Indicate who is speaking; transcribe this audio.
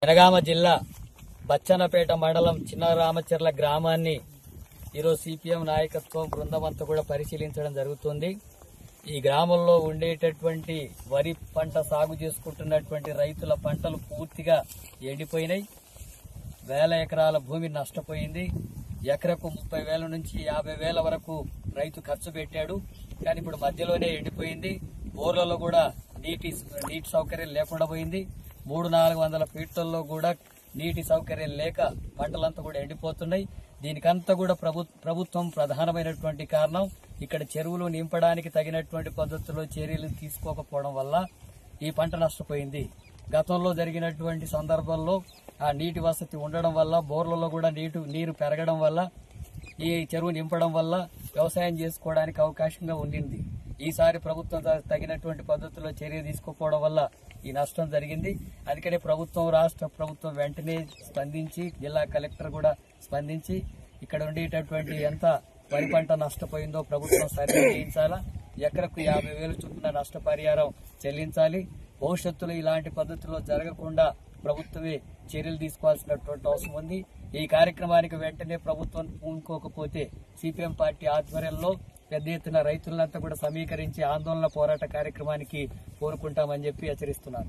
Speaker 1: జనగామ జిల్లా బచ్చన్నపేట మండలం చిన్న రామచర్ల గ్రామాన్ని ఈరోజు సిపిఎం నాయకత్వం బృందం అంతా కూడా పరిశీలించడం జరుగుతుంది. ఈ గ్రామంలో ఉండేటటువంటి వరి పంట సాగు చేసుకుంటున్నటువంటి రైతుల పంటలు పూర్తిగా ఎండిపోయినాయి. వేల ఎకరాల భూమి నష్టపోయింది. ఎకరకు 30,000 నుంచి 50,000 వరకు రైతు ఖర్చు పెట్టాడు. కానీ ఇప్పుడు మధ్యలోనే ఎండిపోయింది. బోర్లలో కూడా నీటి సౌకర్యం లేకుండా పోయింది. 300-400 ఫీట్లలో కూడా నీటి సౌకర్యం లేక పంటలంతా కూడా ఎండిపోతున్నాయి. దీనికంతా కూడా ప్రభుత్వం ప్రధానమైనటువంటి కారణం ఇక్కడ చెరువులు నింపడానికి తగినటువంటి పద్ధతిలో చర్యలు తీసుకోకపోవడం వల్ల ఈ పంట నష్టపోయింది. గతంలో జరిగినటువంటి సందర్భంలో ఆ నీటి వసతి ఉండడం వల్ల బోర్లలో కూడా నీరు పెరగడం వల్ల ఈ చెరువు నింపడం వల్ల వ్యవసాయం చేసుకోవడానికి అవకాశంగా ఉండింది. ఈసారి ప్రభుత్వం తగినటువంటి పద్ధతిలో చర్య తీసుకోకపోవడం వల్ల ఈ నష్టం జరిగింది. అందుకనే రాష్ట్ర ప్రభుత్వం వెంటనే స్పందించి జిల్లా కలెక్టర్ కూడా స్పందించి ఇక్కడ ఉండేటటువంటి ఎంత వరి పంట నష్టపోయిందో ప్రభుత్వం సర్వే చేయించాలా, ఎకరకు 50,000 చొప్పున నష్టపరిహారం చెల్లించాలి. భవిష్యత్తులో ఇలాంటి పద్ధతిలో జరగకుండా ప్రభుత్వమే చర్యలు తీసుకోవాల్సినటువంటి అవసరం ఉంది. ఈ కార్యక్రమానికి వెంటనే ప్రభుత్వం పూనుకోకపోతే సిపిఎం పార్టీ ఆధ్వర్యంలో పెద్ద ఎత్తున రైతులంతా కూడా సమీకరించి ఆందోళన పోరాట కార్యక్రమానికి కోరుకుంటామని చెప్పి హెచ్చరిస్తున్నారు.